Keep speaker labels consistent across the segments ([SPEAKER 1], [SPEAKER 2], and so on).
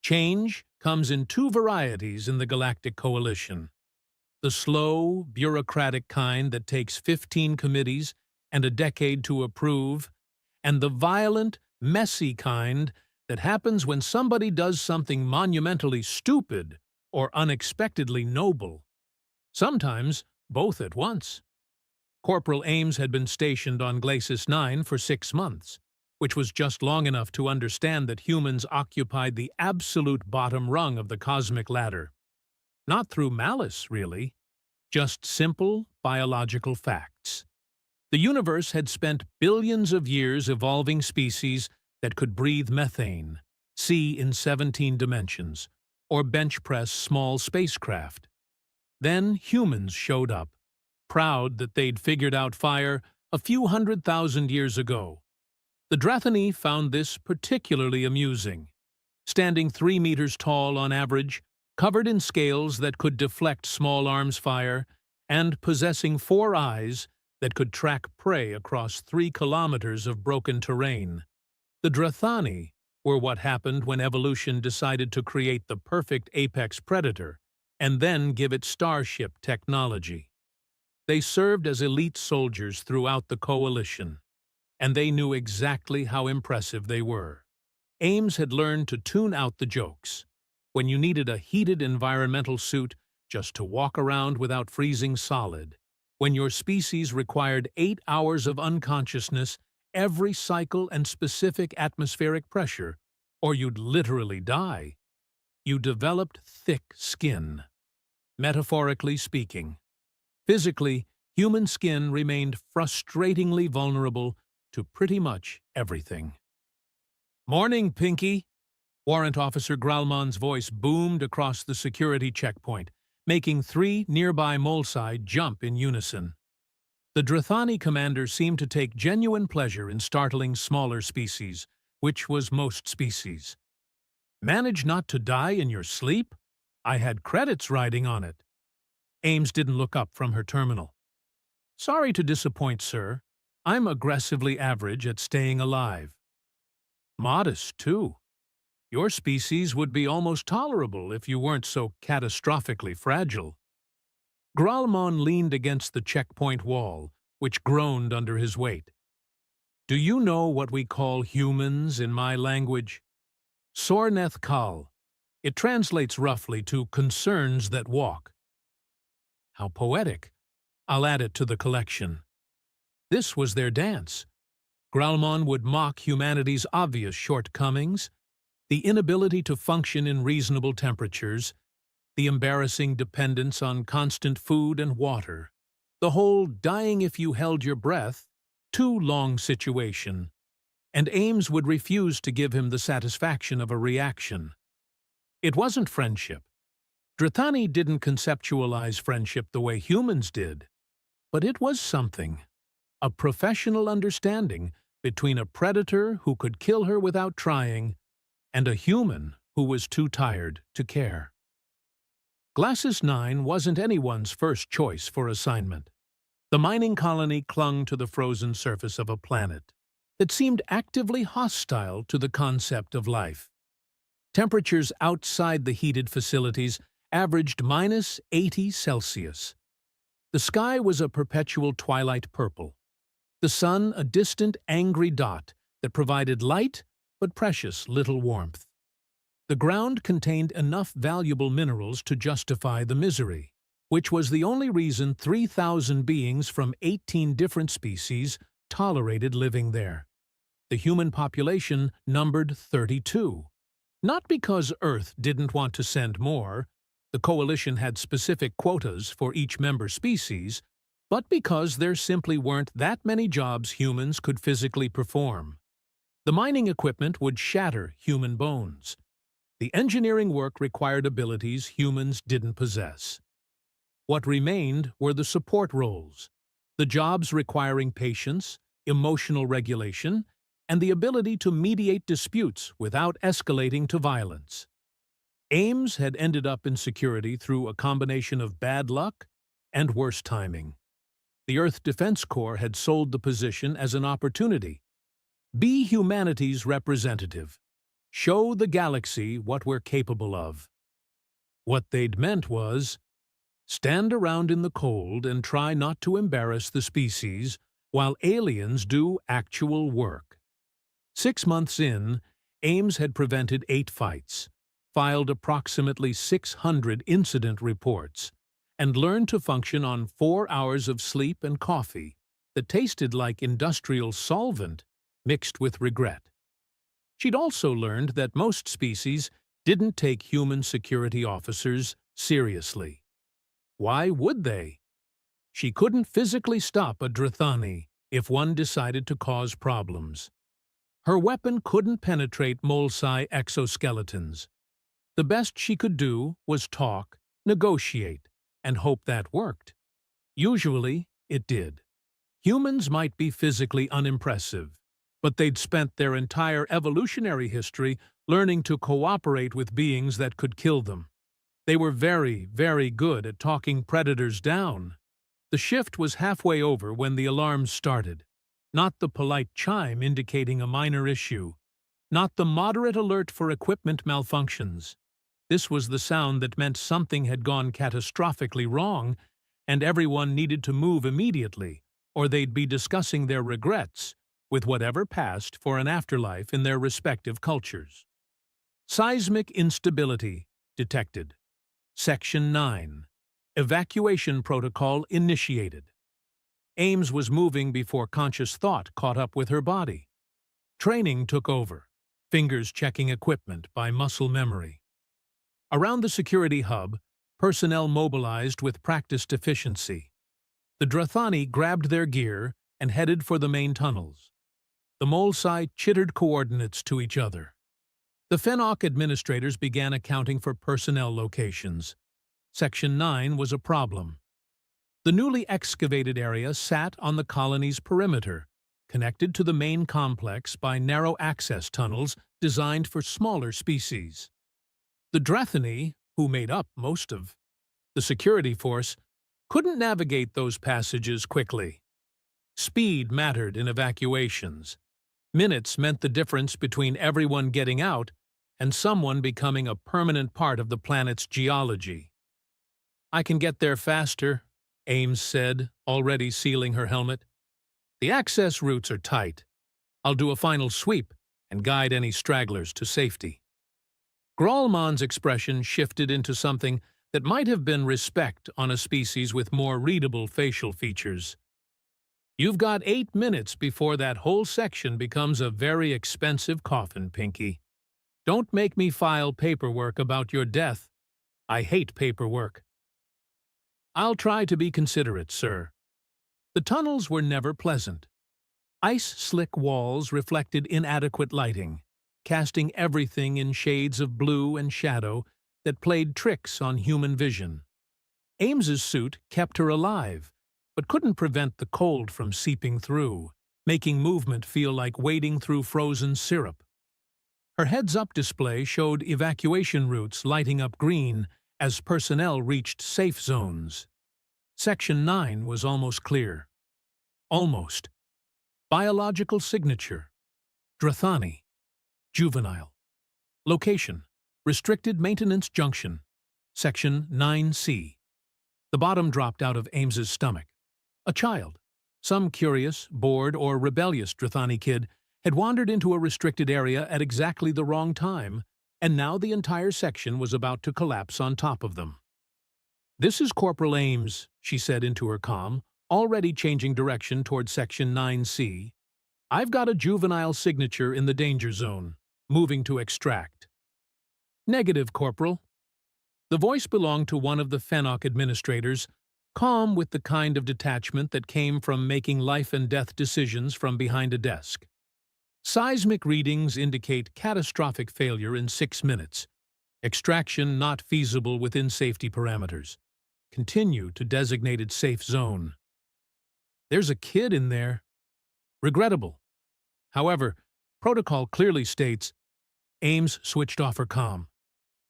[SPEAKER 1] Change comes in two varieties in the Galactic Coalition: the slow, bureaucratic kind that takes 15 committees and a decade to approve, and the violent, messy kind that happens when somebody does something monumentally stupid or unexpectedly noble. Sometimes both at once. Corporal Ames had been stationed on Glacis 9 for 6 months, which was just long enough to understand that humans occupied the absolute bottom rung of the cosmic ladder. Not through malice, really, just simple biological facts. The universe had spent billions of years evolving species that could breathe methane, see in 17 dimensions, or bench press small spacecraft. Then humans showed up, proud that they'd figured out fire a few 100,000 years ago. The Drathani found this particularly amusing. Standing 3 meters tall on average, covered in scales that could deflect small arms fire, and possessing 4 eyes that could track prey across 3 kilometers of broken terrain. The Drathani were what happened when evolution decided to create the perfect apex predator and then give it starship technology. They served as elite soldiers throughout the Coalition, and they knew exactly how impressive they were. Ames had learned to tune out the jokes. When you needed a heated environmental suit just to walk around without freezing solid, when your species required 8 hours of unconsciousness every cycle and specific atmospheric pressure, or you'd literally die, you developed thick skin. Metaphorically speaking. Physically, human skin remained frustratingly vulnerable to pretty much everything. "Morning, Pinky!" Warrant Officer Gralmon's voice boomed across the security checkpoint, making 3 nearby Molsci jump in unison. The Drathani commander seemed to take genuine pleasure in startling smaller species, which was most species. "Manage not to die in your sleep? I had credits riding on it." Ames didn't look up from her terminal. "Sorry to disappoint, sir. I'm aggressively average at staying alive." "Modest, too. Your species would be almost tolerable if you weren't so catastrophically fragile." Gralmon leaned against the checkpoint wall, which groaned under his weight. "Do you know what we call humans in my language? Sorneth Kal. It translates roughly to concerns that walk." How poetic. I'll add it to the collection. This was their dance. Gralmon would mock humanity's obvious shortcomings, the inability to function in reasonable temperatures, the embarrassing dependence on constant food and water, the whole dying if you held your breath, too long situation, and Ames would refuse to give him the satisfaction of a reaction. It wasn't friendship. Drathani didn't conceptualize friendship the way humans did, but it was something, a professional understanding between a predator who could kill her without trying and a human who was too tired to care. Glacis 9 wasn't anyone's first choice for assignment. The mining colony clung to the frozen surface of a planet that seemed actively hostile to the concept of life. Temperatures outside the heated facilities averaged -80 Celsius. The sky was a perpetual twilight purple. The sun a distant, angry dot that provided light but precious little warmth. The ground contained enough valuable minerals to justify the misery, which was the only reason 3,000 beings from 18 different species tolerated living there. The human population numbered 32. Not because Earth didn't want to send more, the Coalition had specific quotas for each member species, but because there simply weren't that many jobs humans could physically perform. The mining equipment would shatter human bones. The engineering work required abilities humans didn't possess. What remained were the support roles, the jobs requiring patience, emotional regulation, and the ability to mediate disputes without escalating to violence. Ames had ended up in security through a combination of bad luck and worse timing. The Earth Defense Corps had sold the position as an opportunity. Be humanity's representative. show the galaxy what we're capable of. What they'd meant was, stand around in the cold and try not to embarrass the species while aliens do actual work. 6 months in, Ames had prevented 8 fights, filed approximately 600 incident reports, and learned to function on 4 hours of sleep and coffee that tasted like industrial solvent mixed with regret. She'd also learned that most species didn't take human security officers seriously. Why would they? She couldn't physically stop a Drathani if one decided to cause problems. Her weapon couldn't penetrate Molsci exoskeletons. The best she could do was talk, negotiate, and hope that worked. Usually, it did. Humans might be physically unimpressive, but they'd spent their entire evolutionary history learning to cooperate with beings that could kill them. They were very, very good at talking predators down. The shift was halfway over when the alarms started. Not the polite chime indicating a minor issue. Not the moderate alert for equipment malfunctions. This was the sound that meant something had gone catastrophically wrong, and everyone needed to move immediately, or they'd be discussing their regrets with whatever passed for an afterlife in their respective cultures. Seismic instability detected. Section 9. Evacuation protocol initiated. Ames was moving before conscious thought caught up with her body. Training took over, fingers checking equipment by muscle memory. Around the security hub, personnel mobilized with practiced efficiency. The Drathani grabbed their gear and headed for the main tunnels. The Molsci chittered coordinates to each other. The Fenok administrators began accounting for personnel locations. Section 9 was a problem. The newly excavated area sat on the colony's perimeter, connected to the main complex by narrow access tunnels designed for smaller species. The Drathani, who made up most of the security force, couldn't navigate those passages quickly. Speed mattered in evacuations. Minutes meant the difference between everyone getting out and someone becoming a permanent part of the planet's geology. "I can get there faster," Ames said, already sealing her helmet. "The access routes are tight. I'll do a final sweep and guide any stragglers to safety." Gralman's expression shifted into something that might have been respect on a species with more readable facial features. "You've got 8 minutes before that whole section becomes a very expensive coffin, Pinky. Don't make me file paperwork about your death. I hate paperwork." "I'll try to be considerate, sir." The tunnels were never pleasant. Ice-slick walls reflected inadequate lighting, casting everything in shades of blue and shadow that played tricks on human vision. Ames's suit kept her alive, but couldn't prevent the cold from seeping through, making movement feel like wading through frozen syrup. Her heads-up display showed evacuation routes lighting up green as personnel reached safe zones. Section 9 was almost clear. Almost. Biological signature. Drathani. Juvenile. Location. Restricted Maintenance Junction. Section 9C. The bottom dropped out of Ames's stomach. A child. Some curious, bored, or rebellious Drathani kid had wandered into a restricted area at exactly the wrong time, and now the entire section was about to collapse on top of them. "This is Corporal Ames," she said into her comm, already changing direction toward Section 9C. "I've got a juvenile signature in the danger zone, moving to extract." "Negative, Corporal." The voice belonged to one of the Fenok administrators, calm with the kind of detachment that came from making life-and-death decisions from behind a desk. "Seismic readings indicate catastrophic failure in 6 minutes. Extraction not feasible within safety parameters. Continue to designated safe zone." "There's a kid in there." "Regrettable. However, protocol clearly states..." Ames switched off her comm.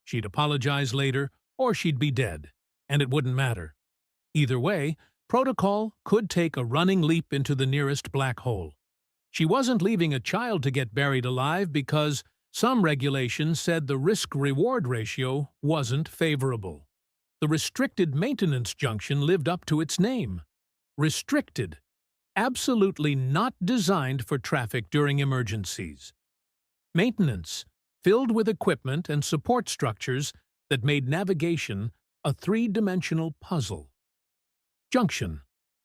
[SPEAKER 1] She'd apologize later, or she'd be dead, and it wouldn't matter. Either way, protocol could take a running leap into the nearest black hole. She wasn't leaving a child to get buried alive because Some regulations said the risk-reward ratio wasn't favorable. The restricted maintenance junction lived up to its name. Restricted, absolutely not designed for traffic during emergencies. Maintenance, filled with equipment and support structures that made navigation a three-dimensional puzzle. Junction,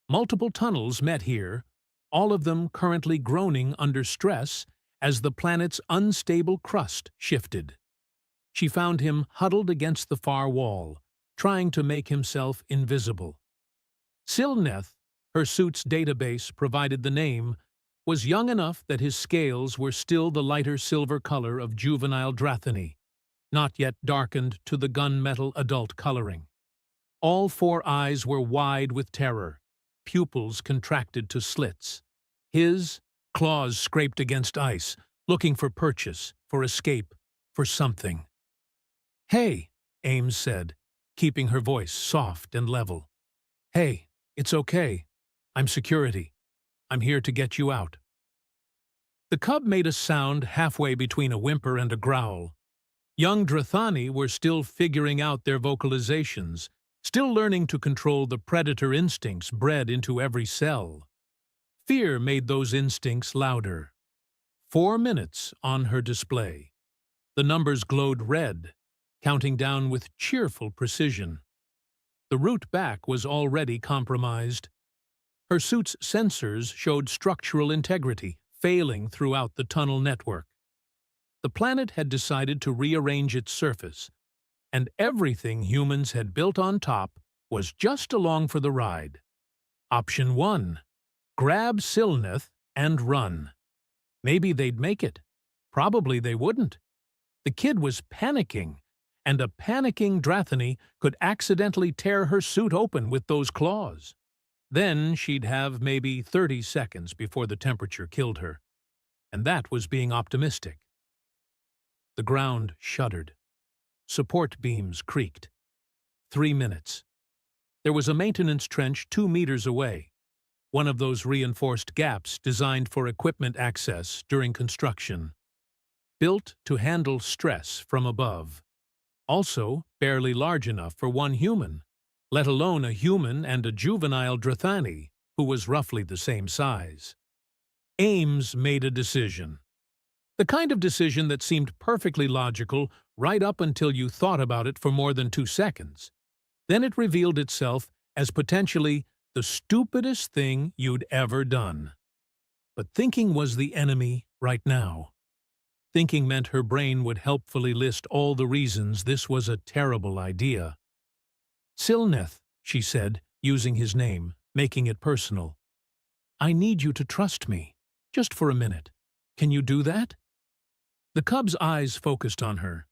[SPEAKER 1] multiple tunnels met here, all of them currently groaning under stress as the planet's unstable crust shifted. She found him huddled against the far wall, trying to make himself invisible. Silneth, her suit's database provided the name, was young enough that his scales were still the lighter silver color of juvenile Drathany, not yet darkened to the gunmetal adult coloring. All four eyes were wide with terror, pupils contracted to slits. His claws scraped against ice, looking for purchase, for escape, for something. "Hey," Ames said, keeping her voice soft and level. "Hey, it's okay. I'm security. I'm here to get you out." The cub made a sound halfway between a whimper and a growl. Young Drathani were still figuring out their vocalizations, still learning to control the predator instincts bred into every cell. Fear made those instincts louder. 4 minutes on her display. The numbers glowed red, counting down with cheerful precision. The route back was already compromised. Her suit's sensors showed structural integrity, failing throughout the tunnel network. The planet had decided to rearrange its surface, and everything humans had built on top was just along for the ride. Option 1. Grab Silneth and run. Maybe they'd make it. Probably they wouldn't. The kid was panicking, and a panicking Drathany could accidentally tear her suit open with those claws. Then she'd have maybe 30 seconds before the temperature killed her. And that was being optimistic. The ground shuddered. Support beams creaked. 3 minutes. There was a maintenance trench 2 meters away, one of those reinforced gaps designed for equipment access during construction. Built to handle stress from above. Also barely large enough for one human, let alone a human and a juvenile Drathani who was roughly the same size. Ames made a decision. The kind of decision that seemed perfectly logical right up until you thought about it for more than 2 seconds. Then it revealed itself as potentially the stupidest thing you'd ever done. But thinking was the enemy right now. Thinking meant her brain would helpfully list all the reasons this was a terrible idea. "Silneth," she said, using his name, making it personal. "I need you to trust me, just for a minute. Can you do that?" The cub's eyes focused on her.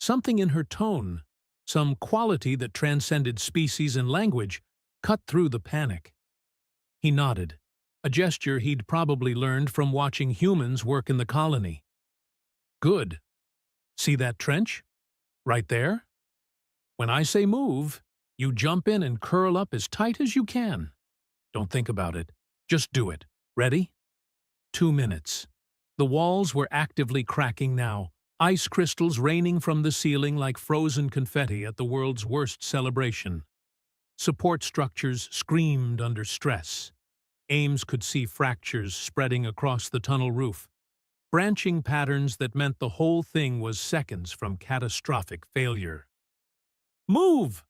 [SPEAKER 1] Something in her tone, some quality that transcended species and language, cut through the panic. He nodded, a gesture he'd probably learned from watching humans work in the colony. "Good. See that trench? Right there? When I say move, you jump in and curl up as tight as you can. Don't think about it. Just do it. Ready?" 2 minutes. The walls were actively cracking now, ice crystals raining from the ceiling like frozen confetti at the world's worst celebration. Support structures screamed under stress. Ames could see fractures spreading across the tunnel roof, branching patterns that meant the whole thing was seconds from catastrophic failure. "Move!"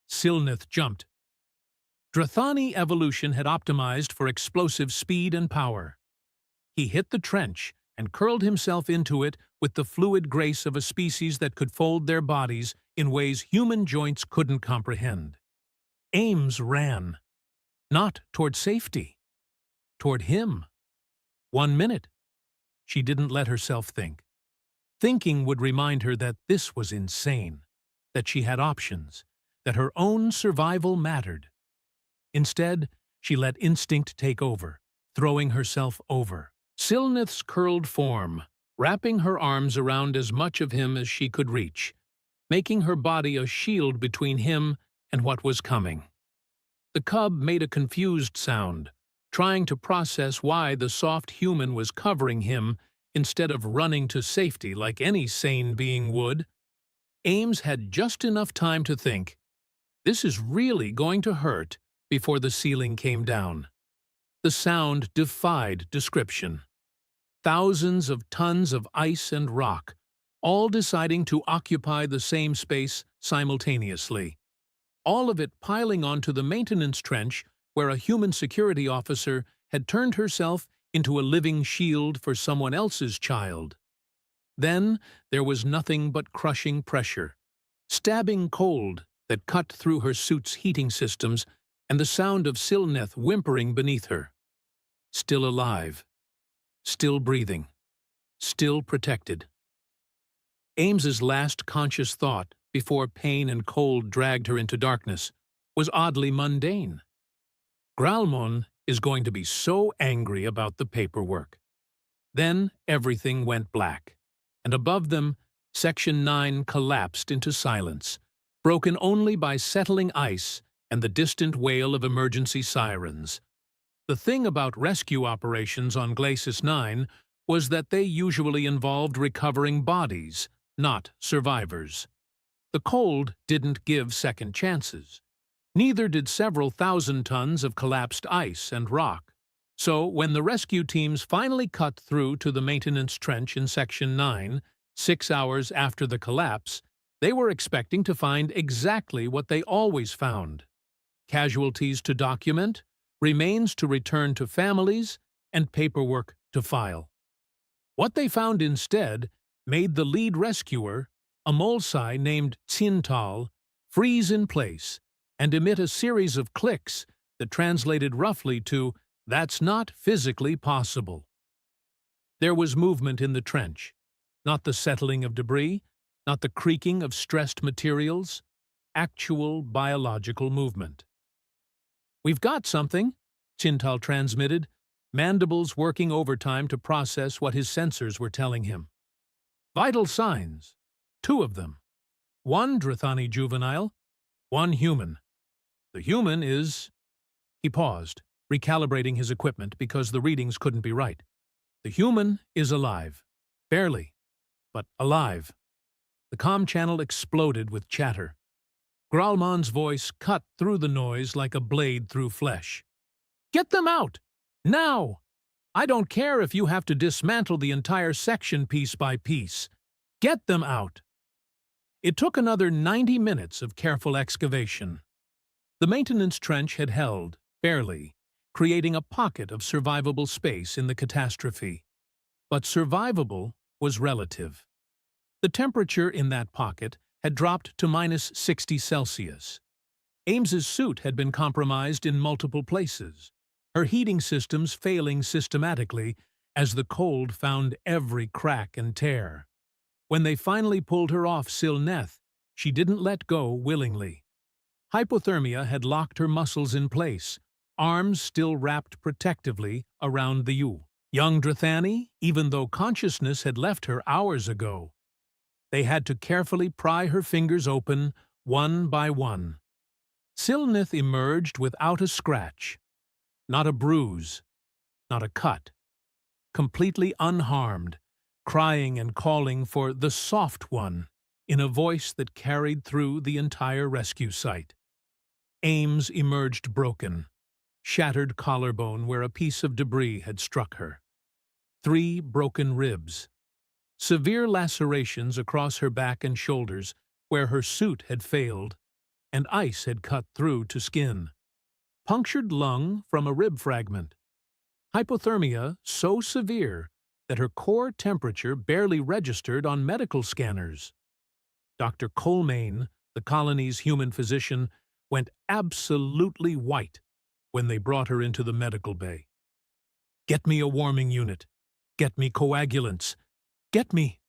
[SPEAKER 1] Silneth jumped. Drathani evolution had optimized for explosive speed and power. He hit the trench and curled himself into it with the fluid grace of a species that could fold their bodies in ways human joints couldn't comprehend. Ames ran. Not toward safety. Toward him. 1 minute. She didn't let herself think. Thinking would remind her that this was insane, that she had options, that her own survival mattered. Instead, she let instinct take over, throwing herself over. Silneth's curled form, wrapping her arms around as much of him as she could reach, making her body a shield between him and what was coming. The cub made a confused sound, trying to process why the soft human was covering him instead of running to safety like any sane being would. Ames had just enough time to think, "This is really going to hurt," before the ceiling came down. The sound defied description. Thousands of tons of ice and rock, all deciding to occupy the same space simultaneously. All of it piling onto the maintenance trench where a human security officer had turned herself into a living shield for someone else's child. Then there was nothing but crushing pressure, stabbing cold that cut through her suit's heating systems, and the sound of Silneth whimpering beneath her. Still alive, still breathing, still protected. Ames's last conscious thought, before pain and cold dragged her into darkness, was oddly mundane. Gralmon is going to be so angry about the paperwork. Then everything went black, and above them, Section 9 collapsed into silence, broken only by settling ice and the distant wail of emergency sirens. The thing about rescue operations on Glacis 9 was that they usually involved recovering bodies, not survivors. The cold didn't give second chances. Neither did several thousand tons of collapsed ice and rock. So when the rescue teams finally cut through to the maintenance trench in Section 9, 6 hours after the collapse, they were expecting to find exactly what they always found: casualties to document, remains to return to families, and paperwork to file. What they found instead made the lead rescuer, a Molsci named Tsintal, freeze in place and emit a series of clicks that translated roughly to, "That's not physically possible." There was movement in the trench, not the settling of debris, not the creaking of stressed materials, actual biological movement. "We've got something," Tsintal transmitted, mandibles working overtime to process what his sensors were telling him. "Vital signs. 2 of them. 1 Drathani juvenile, 1 human. The human is—" He paused, recalibrating his equipment because the readings couldn't be right. "The human is alive. Barely, but alive." The comm channel exploded with chatter. Gralmon's voice cut through the noise like a blade through flesh. "Get them out! Now! I don't care if you have to dismantle the entire section piece by piece. Get them out!" It took another 90 minutes of careful excavation. The maintenance trench had held, barely, creating a pocket of survivable space in the catastrophe. But survivable was relative. The temperature in that pocket had dropped to -60°C. Ames's suit had been compromised in multiple places, her heating systems failing systematically as the cold found every crack and tear. When they finally pulled her off Silneth, she didn't let go willingly. Hypothermia had locked her muscles in place, arms still wrapped protectively around the young Drathani, even though consciousness had left her hours ago. They had to carefully pry her fingers open, one by one. Silneth emerged without a scratch, not a bruise, not a cut, completely unharmed, crying and calling for the soft one in a voice that carried through the entire rescue site. Ames emerged broken, shattered collarbone where a piece of debris had struck her. 3 broken ribs. Severe lacerations across her back and shoulders where her suit had failed, and ice had cut through to skin. Punctured lung from a rib fragment. Hypothermia so severe that her core temperature barely registered on medical scanners. Dr. Coleman, the colony's human physician, went absolutely white when they brought her into the medical bay. "Get me a warming unit. Get me coagulants. Get me—"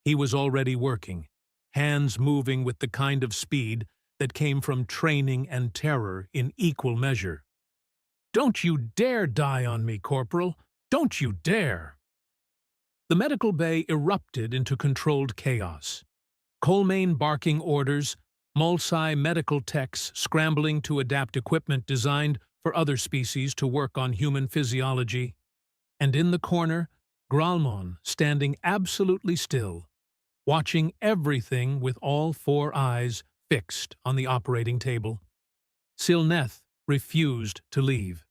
[SPEAKER 1] He was already working, hands moving with the kind of speed that came from training and terror in equal measure. "Don't you dare die on me, Corporal! Don't you dare!" The medical bay erupted into controlled chaos. Coleman barking orders, Molsci medical techs scrambling to adapt equipment designed for other species to work on human physiology. And in the corner, Gralmon standing absolutely still, watching everything with all four eyes fixed on the operating table. Silneth refused to leave.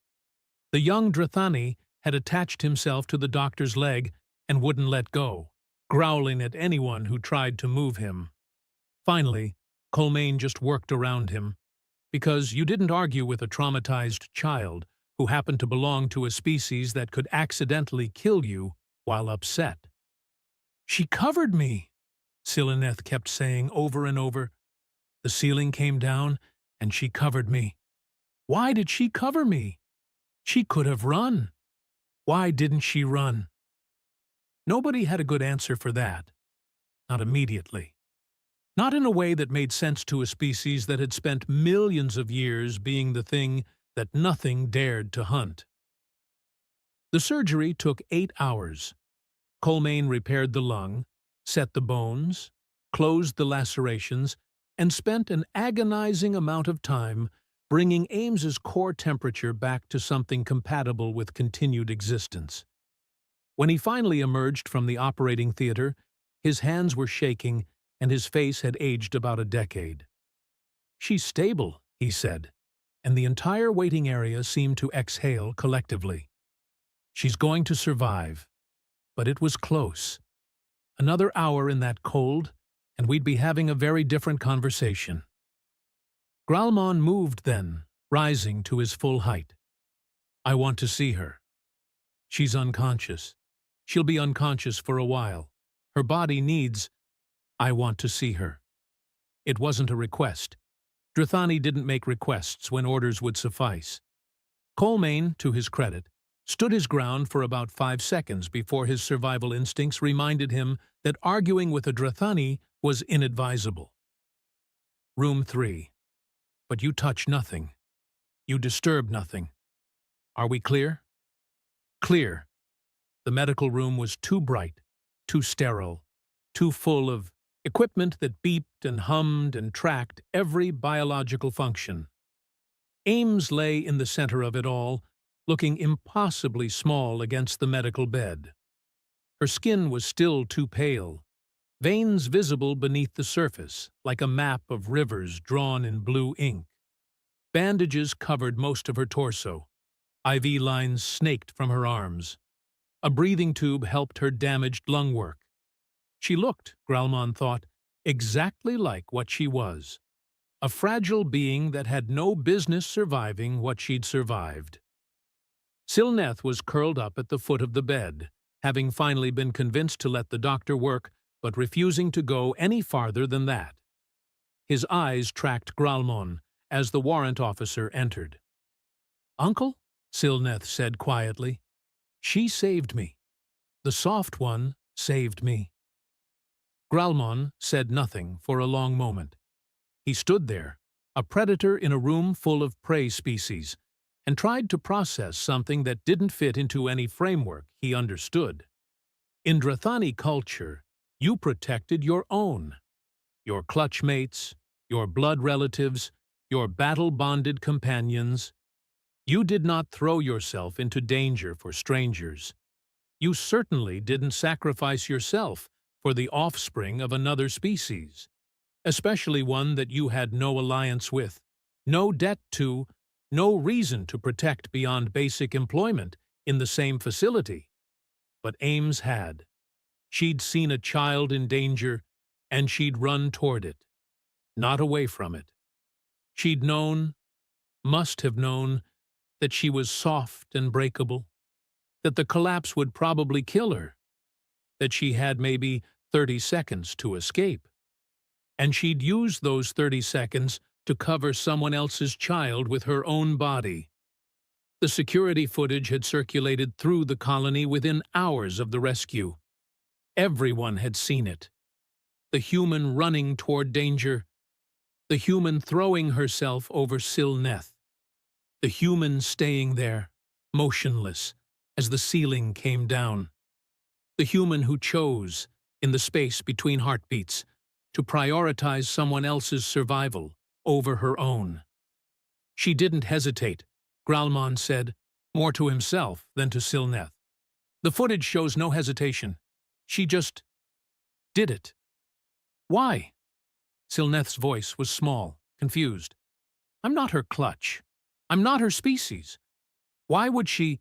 [SPEAKER 1] The young Drathani had attached himself to the doctor's leg and wouldn't let go, growling at anyone who tried to move him. Finally, Colmaine just worked around him, because you didn't argue with a traumatized child who happened to belong to a species that could accidentally kill you while upset. "She covered me," Silneth kept saying over and over. "The ceiling came down, and she covered me. Why did she cover me? She could have run. Why didn't she run?" Nobody had a good answer for that. Not immediately. Not in a way that made sense to a species that had spent millions of years being the thing that nothing dared to hunt. The surgery took 8 hours. Colmaine repaired the lung, set the bones, closed the lacerations, and spent an agonizing amount of time bringing Ames's core temperature back to something compatible with continued existence. When he finally emerged from the operating theater, his hands were shaking and his face had aged about a decade. "She's stable," he said, and the entire waiting area seemed to exhale collectively. "She's going to survive." But it was close. Another hour in that cold, and we'd be having a very different conversation. Gralmon moved then, rising to his full height. "I want to see her. She's unconscious. She'll be unconscious for a while. Her body needs... I want to see her." It wasn't a request. Drathani didn't make requests when orders would suffice. Colmaine, to his credit, stood his ground for about 5 seconds before his survival instincts reminded him that arguing with a Drathani was inadvisable. "Room 3. But you touch nothing. You disturb nothing. Are we clear?" Clear. The medical room was too bright, too sterile, too full of equipment that beeped and hummed and tracked every biological function. Ames lay in the center of it all, looking impossibly small against the medical bed. Her skin was still too pale, veins visible beneath the surface, like a map of rivers drawn in blue ink. Bandages covered most of her torso. IV lines snaked from her arms. A breathing tube helped her damaged lung work. She looked, Gralmon thought, exactly like what she was. A fragile being that had no business surviving what she'd survived. Silneth was curled up at the foot of the bed, having finally been convinced to let the doctor work, but refusing to go any farther than that. His eyes tracked Gralmon as the warrant officer entered. "Uncle," Silneth said quietly, "she saved me. The soft one saved me." Gralmon said nothing for a long moment. He stood there, a predator in a room full of prey species, and tried to process something that didn't fit into any framework he understood. In Drathani culture, you protected your own, your clutch mates, your blood relatives, your battle-bonded companions. You did not throw yourself into danger for strangers. You certainly didn't sacrifice yourself for the offspring of another species, especially one that you had no alliance with, no debt to, no reason to protect beyond basic employment in the same facility. But Ames had. She'd seen a child in danger, and she'd run toward it, not away from it. She'd known, must have known, that she was soft and breakable, that the collapse would probably kill her, that she had maybe 30 seconds to escape. And she'd use those 30 seconds to cover someone else's child with her own body. The security footage had circulated through the colony within hours of the rescue. Everyone had seen it. The human running toward danger, the human throwing herself over Silneth, the human staying there, motionless, as the ceiling came down, the human who chose, in the space between heartbeats, to prioritize someone else's survival over her own. She didn't hesitate, Gralmon said, more to himself than to Silneth. The footage shows no hesitation. She just did it. Why? Silneth's voice was small, confused. I'm not her clutch. I'm not her species. Why would she?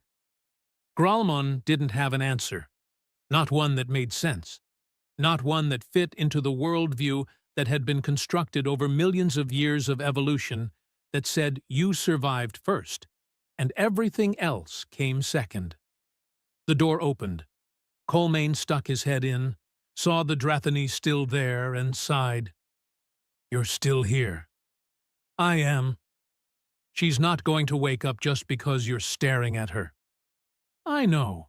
[SPEAKER 1] Gralmon didn't have an answer. Not one that made sense. Not one that fit into the worldview that had been constructed over millions of years of evolution that said you survived first, and everything else came second. The door opened. Colmane stuck his head in, saw the Drathani still there, and sighed. You're still here. I am. She's not going to wake up just because you're staring at her. I know.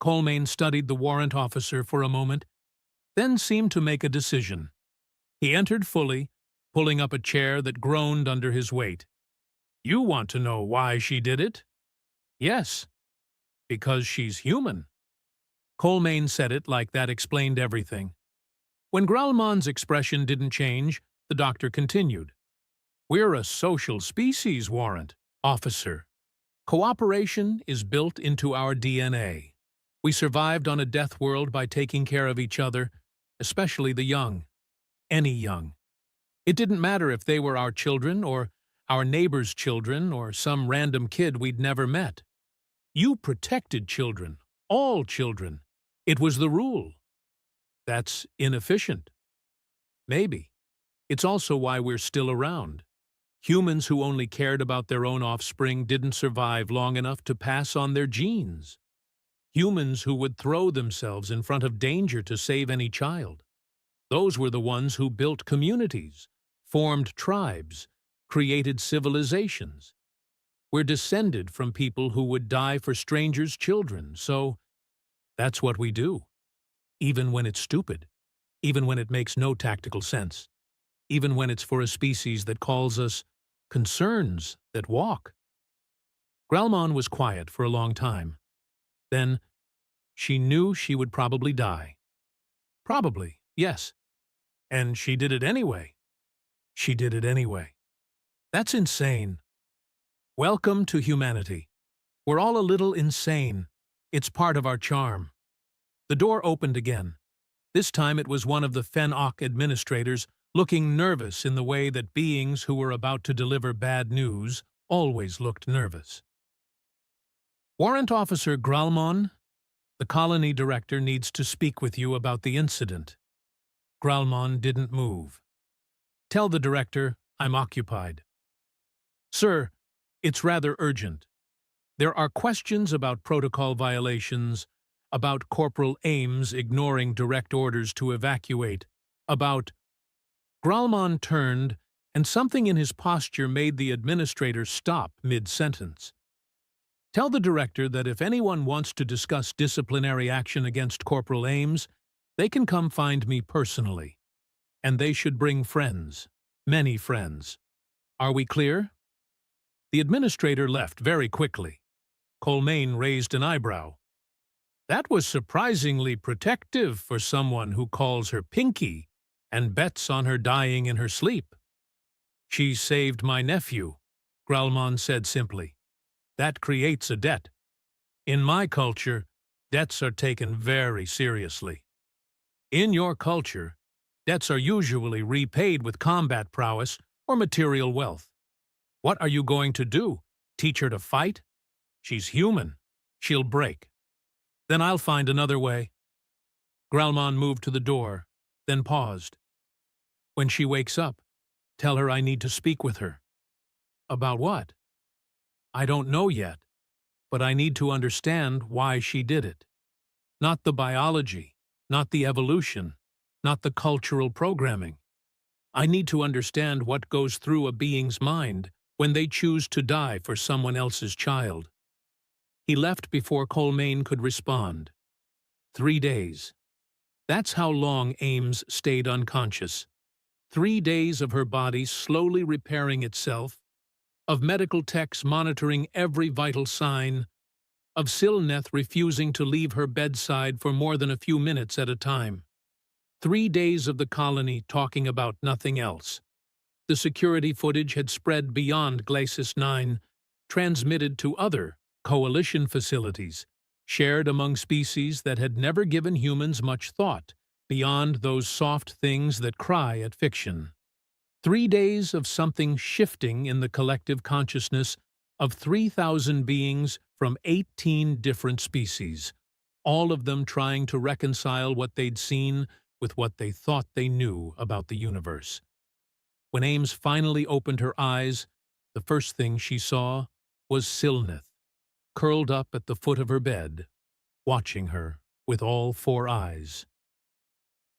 [SPEAKER 1] Colmane studied the warrant officer for a moment, then seemed to make a decision. He entered fully, pulling up a chair that groaned under his weight. You want to know why she did it? Yes. Because she's human. Colmane said it like that explained everything. When Gralmon's expression didn't change, the doctor continued. We're a social species, warrant officer. Cooperation is built into our DNA. We survived on a death world by taking care of each other, especially the young. Any young. It didn't matter if they were our children or our neighbor's children or some random kid we'd never met. You protected children, all children. It was the rule. That's inefficient. Maybe. It's also why we're still around. Humans who only cared about their own offspring didn't survive long enough to pass on their genes. Humans who would throw themselves in front of danger to save any child. Those were the ones who built communities, formed tribes, created civilizations. We're descended from people who would die for strangers' children, so that's what we do. Even when it's stupid. Even when it makes no tactical sense. Even when it's for a species that calls us concerns that walk. Gralmon was quiet for a long time. Then, she knew she would probably die. Probably, yes. And she did it anyway. She did it anyway. That's insane. Welcome to humanity. We're all a little insane. It's part of our charm. The door opened again. This time it was one of the Fen-Ok administrators, looking nervous in the way that beings who were about to deliver bad news always looked nervous. Warrant Officer Gralmon, the colony director needs to speak with you about the incident. Gralmon didn't move. Tell the director I'm occupied. Sir, it's rather urgent. There are questions about protocol violations, about Corporal Ames ignoring direct orders to evacuate, about... Gralmon turned, and something in his posture made the administrator stop mid-sentence. Tell the director that if anyone wants to discuss disciplinary action against Corporal Ames, they can come find me personally. And they should bring friends. Many friends. Are we clear? The administrator left very quickly. Colmane raised an eyebrow. That was surprisingly protective for someone who calls her Pinky and bets on her dying in her sleep. She saved my nephew, Gralmon said simply. That creates a debt. In my culture, debts are taken very seriously. In your culture, debts are usually repaid with combat prowess or material wealth. What are you going to do? Teach her to fight? She's human. She'll break. Then I'll find another way. Gralmon moved to the door, then paused. When she wakes up, tell her I need to speak with her. About what? I don't know yet, but I need to understand why she did it. Not the biology, not the evolution, not the cultural programming. I need to understand what goes through a being's mind when they choose to die for someone else's child. He left before Colmane could respond. 3 days. That's how long Ames stayed unconscious. 3 days of her body slowly repairing itself, of medical techs monitoring every vital sign, of Silneth refusing to leave her bedside for more than a few minutes at a time. 3 days of the colony talking about nothing else. The security footage had spread beyond Glacis 9, transmitted to other coalition facilities, shared among species that had never given humans much thought, beyond those soft things that cry at fiction. 3 days of something shifting in the collective consciousness of 3,000 beings from 18 different species, all of them trying to reconcile what they'd seen with what they thought they knew about the universe. When Ames finally opened her eyes, the first thing she saw was Silnith, curled up at the foot of her bed, watching her with all 4 eyes.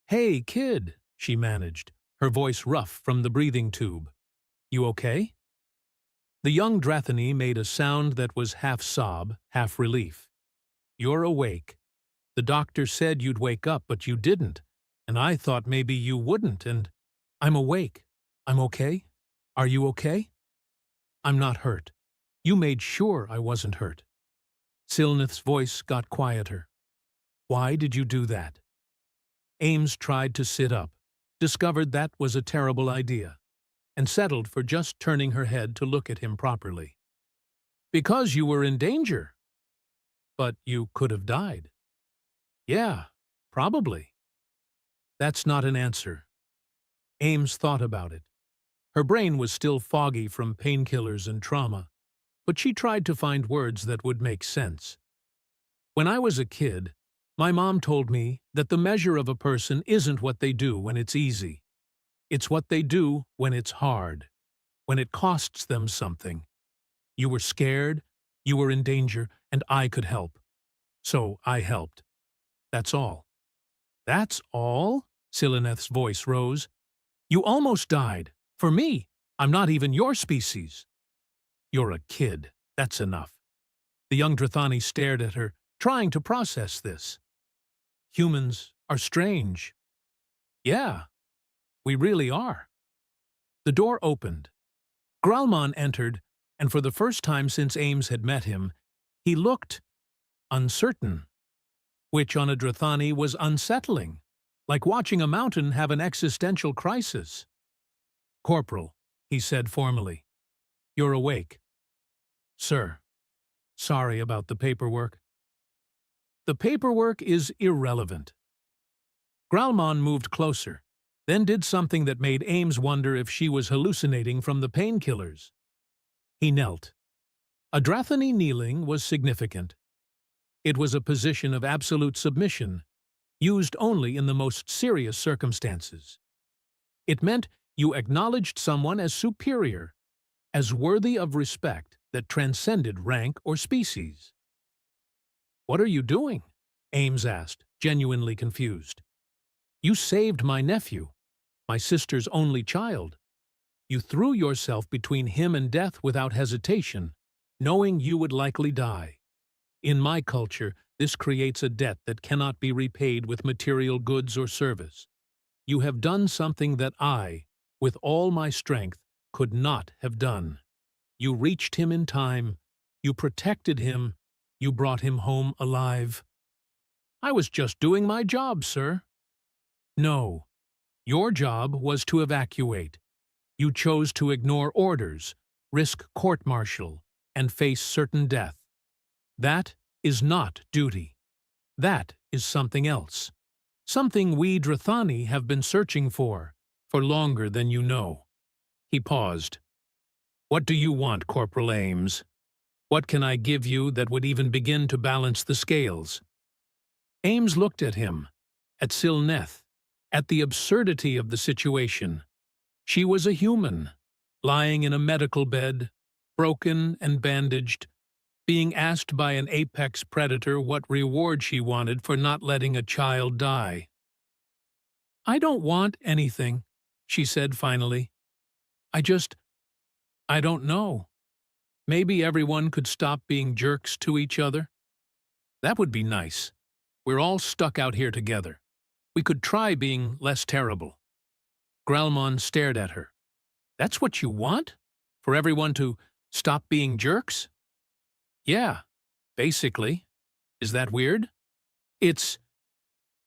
[SPEAKER 1] "Hey, kid," she managed, her voice rough from the breathing tube. "You okay?" The young Drathany made a sound that was half sob, half relief. "You're awake. The doctor said you'd wake up, but you didn't, and I thought maybe you wouldn't, and I'm awake. I'm okay. Are you okay?" "I'm not hurt. You made sure I wasn't hurt." Silnith's voice got quieter. "Why did you do that?" Ames tried to sit up, discovered that was a terrible idea, and settled for just turning her head to look at him properly. "Because you were in danger." "But you could have died." "Yeah, probably." That's not an answer. Ames thought about it. Her brain was still foggy from painkillers and trauma, but she tried to find words that would make sense. "When I was a kid, my mom told me that the measure of a person isn't what they do when it's easy. It's what they do when it's hard, when it costs them something. You were scared, you were in danger, and I could help. So I helped. That's all." "That's all?" Silnith's voice rose. "You almost died. For me, I'm not even your species." "You're a kid. That's enough." The young Drathani stared at her, trying to process this. "Humans are strange." "Yeah, we really are." The door opened. Gralman entered, and for the first time since Ames had met him, he looked uncertain, which on a Drathani was unsettling, like watching a mountain have an existential crisis. "Corporal," he said formally, "you're awake." "Sir, sorry about the paperwork." "The paperwork is irrelevant." Gralman moved closer, then did something that made Ames wonder if she was hallucinating from the painkillers. He knelt. A Drathani kneeling was significant. It was a position of absolute submission, used only in the most serious circumstances. It meant you acknowledged someone as superior, as worthy of respect that transcended rank or species. "What are you doing?" Ames asked, genuinely confused. "You saved my nephew, my sister's only child. You threw yourself between him and death without hesitation, knowing you would likely die. In my culture, this creates a debt that cannot be repaid with material goods or service. You have done something that I, with all my strength, could not have done. You reached him in time, you protected him, you brought him home alive." "I was just doing my job, sir." "No. Your job was to evacuate. You chose to ignore orders, risk court-martial, and face certain death. That is not duty. That is something else. Something we Drathani have been searching for longer than you know." He paused. "What do you want, Corporal Ames? What can I give you that would even begin to balance the scales?" Ames looked at him, at Silnith, at the absurdity of the situation. She was a human, lying in a medical bed, broken and bandaged, being asked by an apex predator what reward she wanted for not letting a child die. "I don't want anything," she said finally. I don't know. Maybe everyone could stop being jerks to each other. That would be nice. We're all stuck out here together. We could try being less terrible." Gralman stared at her. "That's what you want? For everyone to stop being jerks?" "Yeah, basically. Is that weird?" "It's—"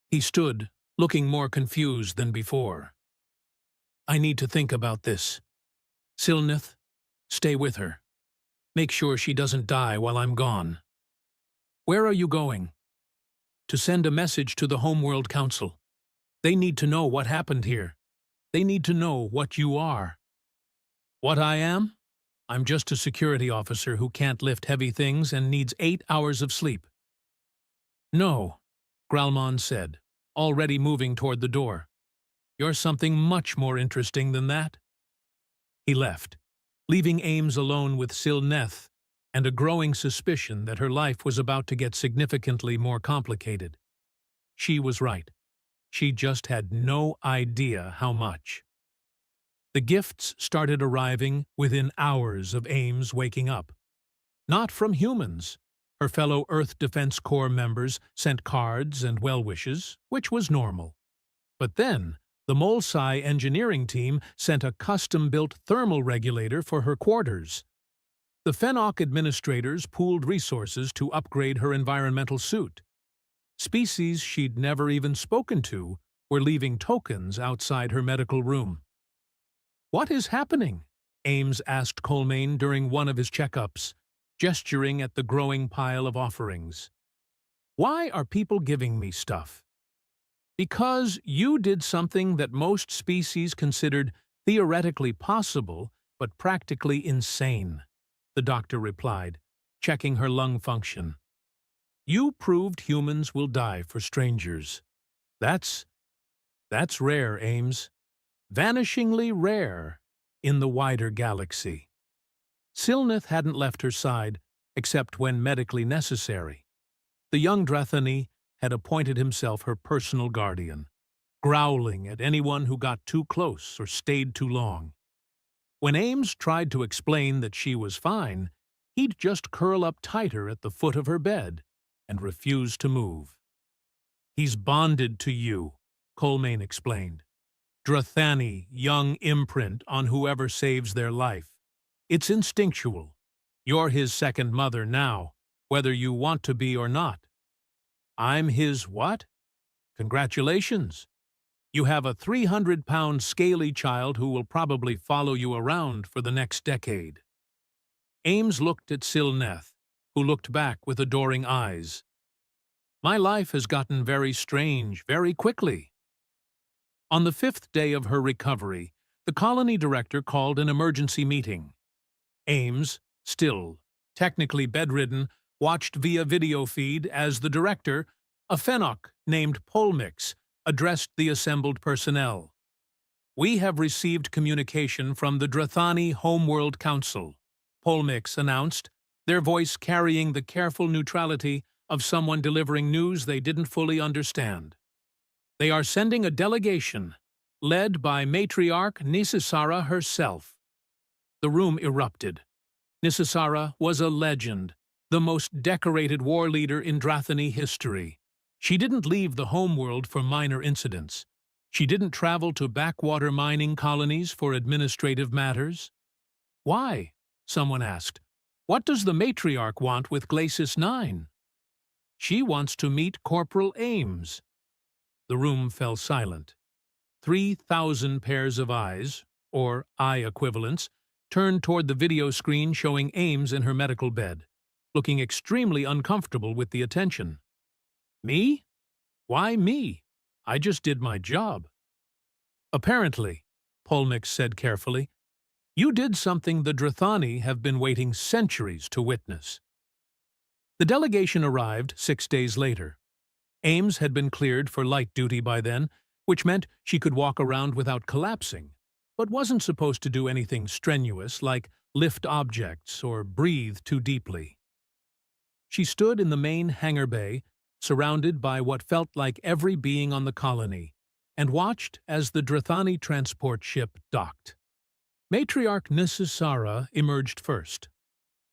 [SPEAKER 1] He stood, looking more confused than before. "I need to think about this. Silnith, stay with her. Make sure she doesn't die while I'm gone." Where are you going? To send a message to the Homeworld Council. They need to know what happened here. They need to know what you are. What I am? I'm just a security officer who can't lift heavy things and needs 8 hours of sleep. No, Gralmon said, already moving toward the door. You're something much more interesting than that. He left, leaving Ames alone with Silneth and a growing suspicion that her life was about to get significantly more complicated. She was right. She just had no idea how much. The gifts started arriving within hours of Ames waking up. Not from humans. Her fellow Earth Defense Corps members sent cards and well wishes, which was normal. But then, the Molsci engineering team sent a custom-built thermal regulator for her quarters. The Fenok administrators pooled resources to upgrade her environmental suit. Species she'd never even spoken to were leaving tokens outside her medical room. What is happening? Ames asked Colmaine during one of his checkups, gesturing at the growing pile of offerings. Why are people giving me stuff? Because you did something that most species considered theoretically possible but practically insane, the doctor replied, checking her lung function. You proved humans will die for strangers. That's rare, Ames. Vanishingly rare in the wider galaxy. Silneth hadn't left her side, except when medically necessary. The young Drathani had appointed himself her personal guardian, growling at anyone who got too close or stayed too long. When Ames tried to explain that she was fine, he'd just curl up tighter at the foot of her bed and refuse to move. He's bonded to you, Colmaine explained. Drathani, young imprint on whoever saves their life. It's instinctual. You're his second mother now, whether you want to be or not. I'm his what? Congratulations. You have a 300-pound scaly child who will probably follow you around for the next decade. Ames looked at Silneth, who looked back with adoring eyes. My life has gotten very strange very quickly. On the 5th day of her recovery, the colony director called an emergency meeting. Ames, still, technically bedridden, watched via video feed as the director, a Fenok named Polmix, addressed the assembled personnel. We have received communication from the Drathani Homeworld Council, Polmix announced, their voice carrying the careful neutrality of someone delivering news they didn't fully understand. They are sending a delegation, led by matriarch Nisisara herself. The room erupted. Nisisara was a legend, the most decorated war leader in Drathani history. She didn't leave the homeworld for minor incidents. She didn't travel to backwater mining colonies for administrative matters. Why? Someone asked. What does the matriarch want with Glacis 9? She wants to meet Corporal Ames. The room fell silent. 3,000 pairs of eyes, or eye equivalents, turned toward the video screen showing Ames in her medical bed, looking extremely uncomfortable with the attention. Me? Why me? I just did my job. Apparently, Polmix said carefully, you did something the Drathani have been waiting centuries to witness. The delegation arrived 6 days later. Ames had been cleared for light duty by then, which meant she could walk around without collapsing, but wasn't supposed to do anything strenuous like lift objects or breathe too deeply. She stood in the main hangar bay, surrounded by what felt like every being on the colony, and watched as the Drathani transport ship docked. Matriarch Nisisara emerged first.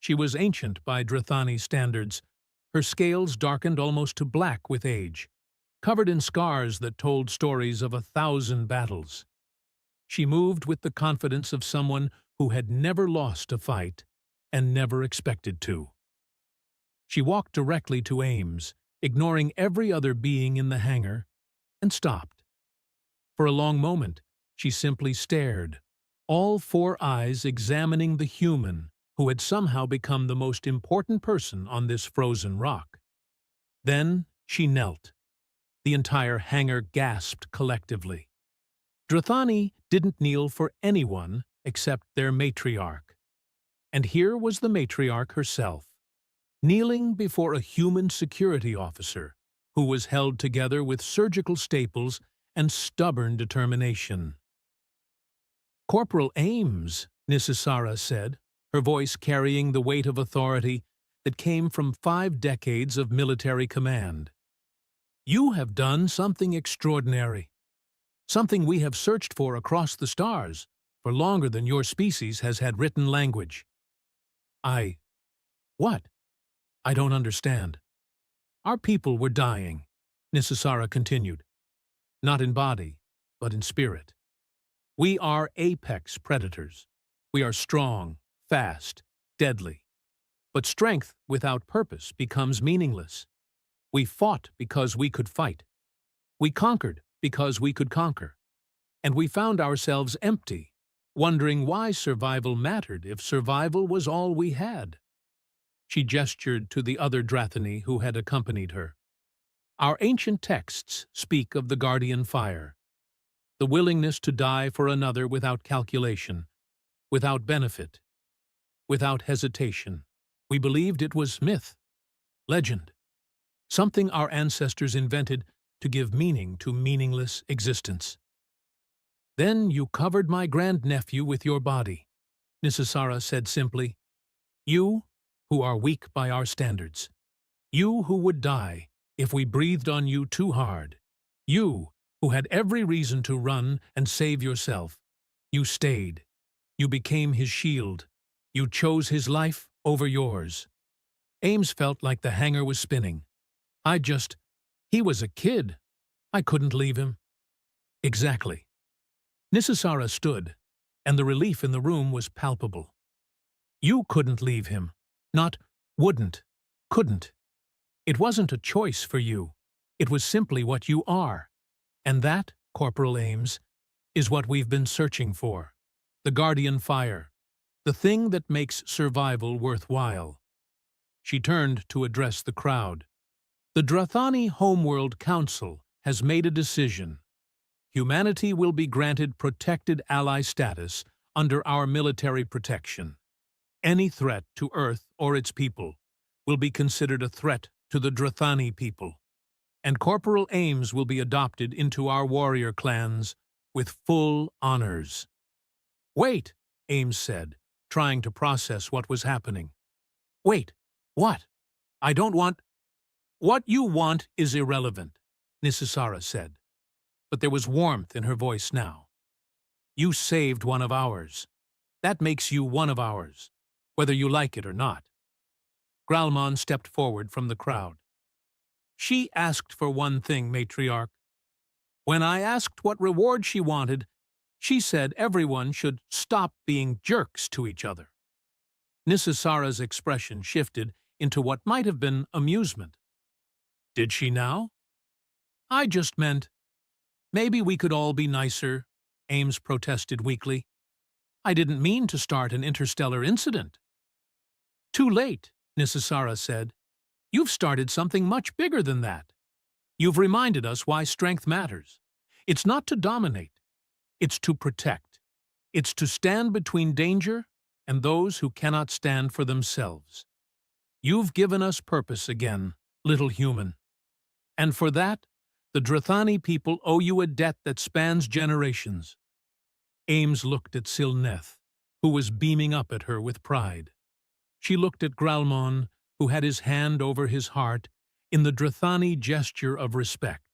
[SPEAKER 1] She was ancient by Drathani standards, her scales darkened almost to black with age, covered in scars that told stories of 1,000 battles. She moved with the confidence of someone who had never lost a fight and never expected to. She walked directly to Ames, ignoring every other being in the hangar, and stopped. For a long moment, she simply stared, all 4 eyes examining the human who had somehow become the most important person on this frozen rock. Then she knelt. The entire hangar gasped collectively. Drathani didn't kneel for anyone except their matriarch. And here was the matriarch herself, kneeling before a human security officer who was held together with surgical staples and stubborn determination. "Corporal Ames," Nisisara said, her voice carrying the weight of authority that came from 5 decades of military command. "You have done something extraordinary, something we have searched for across the stars for longer than your species has had written language." What? I don't understand." "Our people were dying," Nisisara continued. "Not in body, but in spirit. We are apex predators. We are strong, fast, deadly. But strength without purpose becomes meaningless. We fought because we could fight. We conquered because we could conquer. And we found ourselves empty, wondering why survival mattered if survival was all we had." She gestured to the other Drathani who had accompanied her. "Our ancient texts speak of the guardian fire, the willingness to die for another without calculation, without benefit, without hesitation. We believed it was myth, legend, something our ancestors invented to give meaning to meaningless existence." "Then you covered my grandnephew with your body," Nisisara said simply. "You, who are weak by our standards. You who would die if we breathed on you too hard. You who had every reason to run and save yourself. You stayed. You became his shield. You chose his life over yours." Ames felt like the hangar was spinning. He was a kid. I couldn't leave him." "Exactly." Nisisara stood, and the relief in the room was palpable. "You couldn't leave him. Not wouldn't, couldn't. It wasn't a choice for you. It was simply what you are. And that, Corporal Ames, is what we've been searching for. The guardian fire. The thing that makes survival worthwhile." She turned to address the crowd. "The Drathani Homeworld Council has made a decision. Humanity will be granted protected ally status under our military protection. Any threat to Earth or its people will be considered a threat to the Drathani people, and Corporal Ames will be adopted into our warrior clans with full honors." "Wait," Ames said, trying to process what was happening. "Wait, what? I don't want—" "What you want is irrelevant," Nisisara said, but there was warmth in her voice now. "You saved one of ours. That makes you one of ours, whether you like it or not." Gralmon stepped forward from the crowd. "She asked for one thing, matriarch. When I asked what reward she wanted, she said everyone should stop being jerks to each other." Nisisara's expression shifted into what might have been amusement. "Did she now?" "I just meant, maybe we could all be nicer," Ames protested weakly. "I didn't mean to start an interstellar incident." "Too late," Nisisara said. "You've started something much bigger than that. You've reminded us why strength matters. It's not to dominate. It's to protect. It's to stand between danger and those who cannot stand for themselves. You've given us purpose again, little human. And for that, the Drathani people owe you a debt that spans generations." Ames looked at Silneth, who was beaming up at her with pride. She looked at Gralmon, who had his hand over his heart in the Drathani gesture of respect.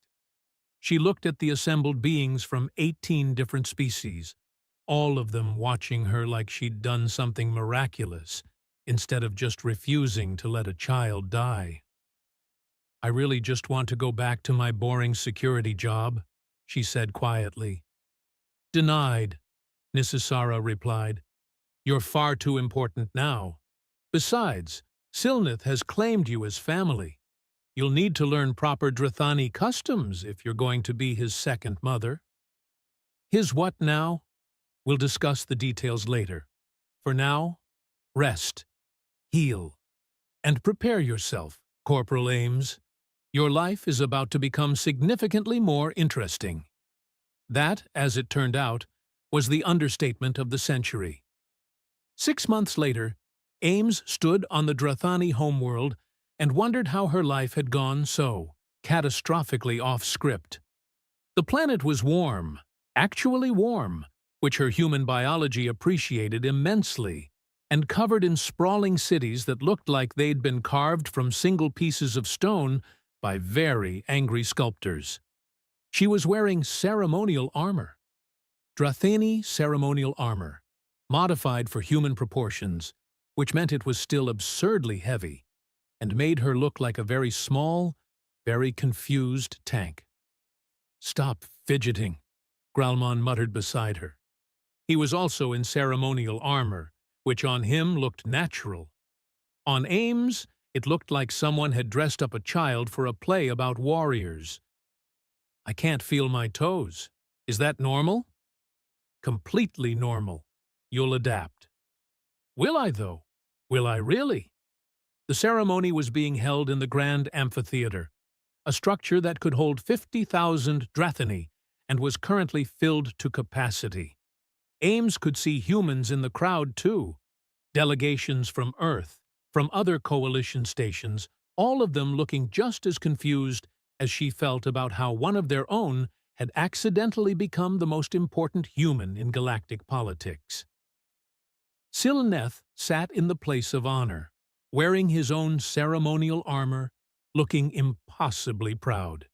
[SPEAKER 1] She looked at the assembled beings from 18 different species, all of them watching her like she'd done something miraculous, instead of just refusing to let a child die. "I really just want to go back to my boring security job," she said quietly. "Denied," Nisisara replied. "You're far too important now. Besides, Silnith has claimed you as family. You'll need to learn proper Drathani customs if you're going to be his second mother." "His what now?" "We'll discuss the details later. For now, rest, heal, and prepare yourself, Corporal Ames. Your life is about to become significantly more interesting. That, as it turned out, was the understatement of the century. 6 months later, Ames stood on the Drathani homeworld and wondered how her life had gone so catastrophically off-script. The planet was warm, actually warm, which her human biology appreciated immensely, and covered in sprawling cities that looked like they'd been carved from single pieces of stone by very angry sculptors. She was wearing ceremonial armor. Drathani ceremonial armor, modified for human proportions, which meant it was still absurdly heavy, and made her look like a very small, very confused tank. "Stop fidgeting," Gralman muttered beside her. He was also in ceremonial armor, which on him looked natural. On Ames, it looked like someone had dressed up a child for a play about warriors. "I can't feel my toes. Is that normal?" "Completely normal. You'll adapt." "Will I, though? Will I really?" The ceremony was being held in the Grand Amphitheater, a structure that could hold 50,000 Drathani and was currently filled to capacity. Ames could see humans in the crowd, too. Delegations from Earth, from other coalition stations, all of them looking just as confused as she felt about how one of their own had accidentally become the most important human in galactic politics. Silneth sat in the place of honor, wearing his own ceremonial armor, looking impossibly proud.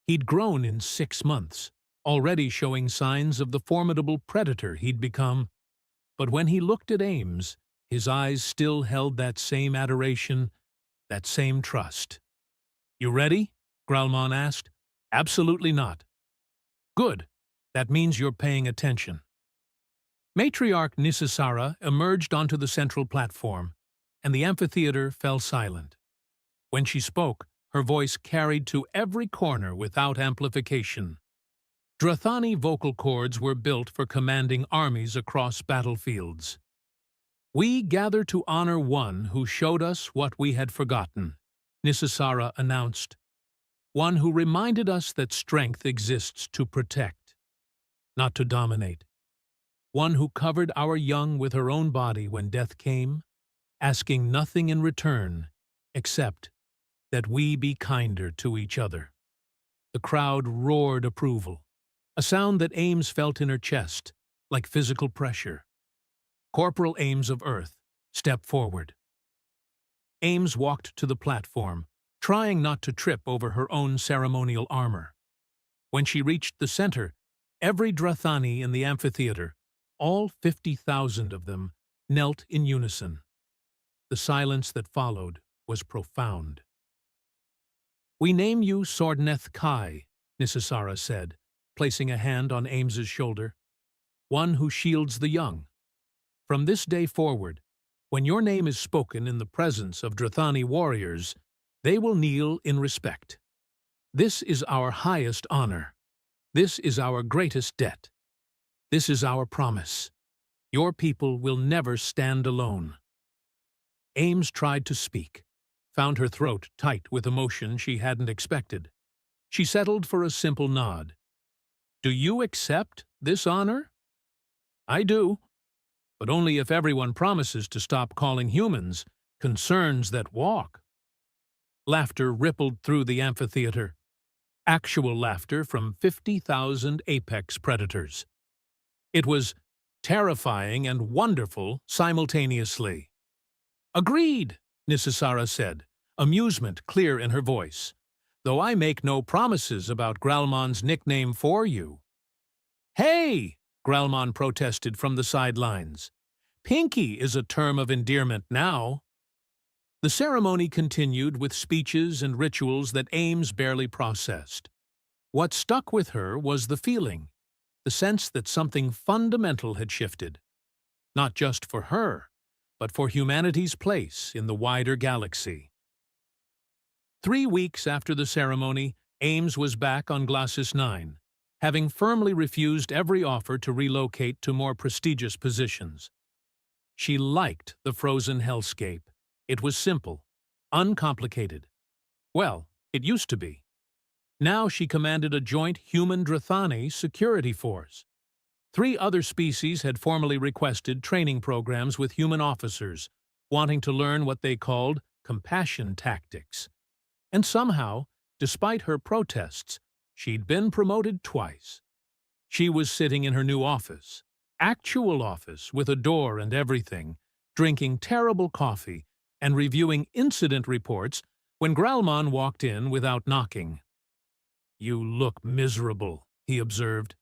[SPEAKER 1] He'd grown in 6 months, already showing signs of the formidable predator he'd become. But when he looked at Ames, his eyes still held that same adoration, that same trust. "You ready?" Gralman asked. "Absolutely not." "Good. That means you're paying attention." Matriarch Nisisara emerged onto the central platform, and the amphitheater fell silent. When she spoke, her voice carried to every corner without amplification. Drathani vocal cords were built for commanding armies across battlefields. "We gather to honor one who showed us what we had forgotten," Nisisara announced. "One who reminded us that strength exists to protect, not to dominate. One who covered our young with her own body when death came, asking nothing in return except that we be kinder to each other." The crowd roared approval, a sound that Ames felt in her chest, like physical pressure. Corporal Ames of Earth stepped forward. Ames walked to the platform, trying not to trip over her own ceremonial armor. When she reached the center, every Drathani in the amphitheater, all 50,000 of them, knelt in unison. The silence that followed was profound. "We name you Sordneth Kai," Nisisara said, placing a hand on Ames's shoulder. "One who shields the young. From this day forward, when your name is spoken in the presence of Drathani warriors, they will kneel in respect. This is our highest honor. This is our greatest debt. This is our promise. Your people will never stand alone." Ames tried to speak, found her throat tight with emotion she hadn't expected. She settled for a simple nod. "Do you accept this honor?" "I do, but only if everyone promises to stop calling humans concerns that walk." Laughter rippled through the amphitheater. Actual laughter from 50,000 apex predators. It was terrifying and wonderful simultaneously. "Agreed," Nisisara said, amusement clear in her voice, "though I make no promises about Gralman's nickname for you." "Hey!" Gralman protested from the sidelines. "Pinky is a term of endearment now." The ceremony continued with speeches and rituals that Ames barely processed. What stuck with her was the feeling, the sense that something fundamental had shifted, not just for her, but for humanity's place in the wider galaxy. 3 weeks after the ceremony, Ames was back on Glacis 9, having firmly refused every offer to relocate to more prestigious positions. She liked the frozen hellscape. It was simple, uncomplicated. Well, It used to be. Now she commanded a joint human-Drathani security force. 3 other species had formally requested training programs with human officers, wanting to learn what they called compassion tactics. And somehow, despite her protests, she'd been promoted twice. She was sitting in her new office, actual office with a door and everything, drinking terrible coffee and reviewing incident reports when Gralman walked in without knocking. "You look miserable," he observed.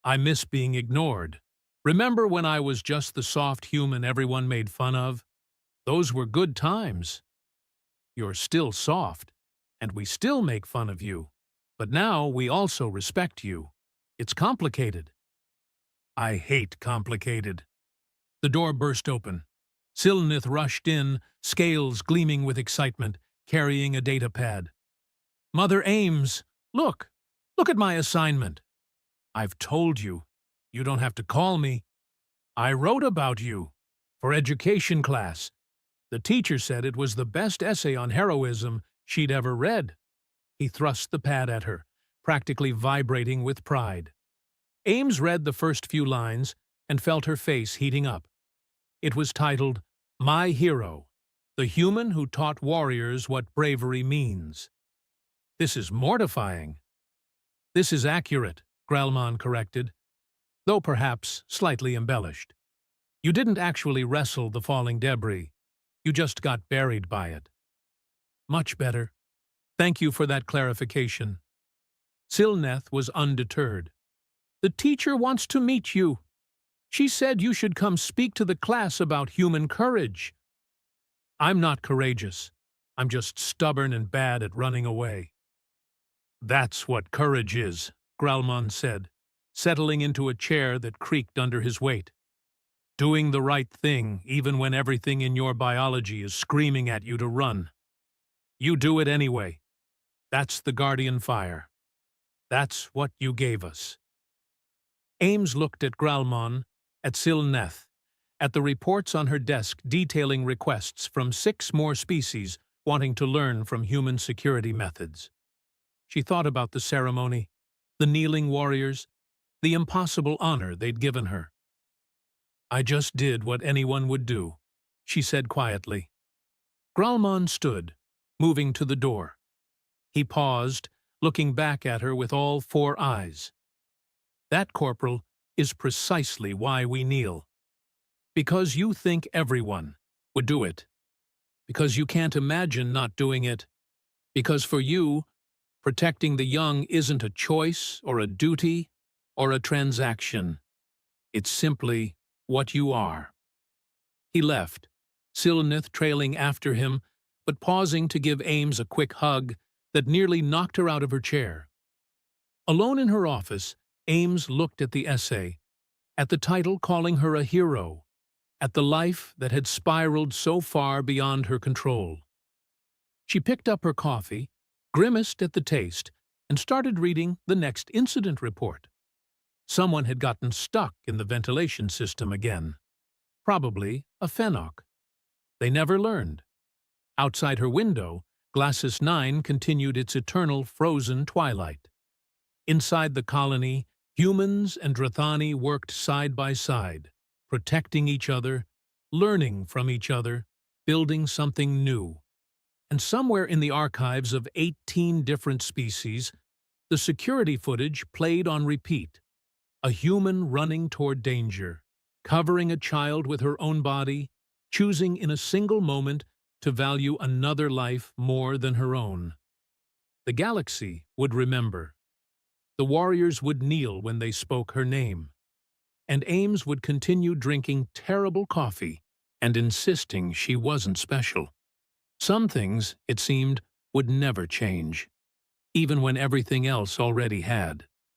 [SPEAKER 1] "I miss being ignored. Remember when I was just the soft human everyone made fun of? Those were good times. You're still soft, and we still make fun of you. But now we also respect you. It's complicated." "I hate complicated." The door burst open. Silnith rushed in, scales gleaming with excitement, carrying a data pad. "Mother Ames, look! Look at my assignment." "I've told you. You don't have to call me. I wrote about you. For education class. The teacher said it was the best essay on heroism she'd ever read." He thrust the pad at her, practically vibrating with pride. Ames read the first few lines and felt her face heating up. It was titled, "My Hero, the Human Who Taught Warriors What Bravery Means." "This is mortifying." "This is accurate," Gralman corrected, though perhaps slightly embellished. "You didn't actually wrestle the falling debris. You just got buried by it." "Much better. Thank you for that clarification." Silneth was undeterred. "The teacher wants to meet you. She said you should come speak to the class about human courage." "I'm not courageous. I'm just stubborn and bad at running away." "That's what courage is," Gralman said, settling into a chair that creaked under his weight. "Doing the right thing even when everything in your biology is screaming at you to run. You do it anyway. That's the guardian fire. That's what you gave us." Ames looked at Gralman, at Silneth, at the reports on her desk detailing requests from 6 more species wanting to learn from human security methods. She thought about the ceremony, the kneeling warriors, the impossible honor they'd given her. "I just did what anyone would do," she said quietly. Gralman stood, moving to the door. He paused, looking back at her with all 4 eyes. "That, Corporal, is precisely why we kneel. Because you think everyone would do it. Because you can't imagine not doing it. Because for you, protecting the young isn't a choice or a duty or a transaction. It's simply what you are." He left, Silnith trailing after him, but pausing to give Ames a quick hug that nearly knocked her out of her chair. Alone in her office, Ames looked at the essay, at the title calling her a hero, at the life that had spiraled so far beyond her control. She picked up her coffee, grimaced at the taste, and started reading the next incident report. Someone had gotten stuck in the ventilation system again. Probably a Fennock. They never learned. Outside her window, Glacis 9 continued its eternal frozen twilight. Inside the colony, humans and Drathani worked side by side, protecting each other, learning from each other, building something new. And somewhere in the archives of 18 different species, the security footage played on repeat. A human running toward danger, covering a child with her own body, choosing in a single moment to value another life more than her own. The galaxy would remember. The warriors would kneel when they spoke her name. And Ames would continue drinking terrible coffee and insisting she wasn't special. Some things, it seemed, would never change, even when everything else already had.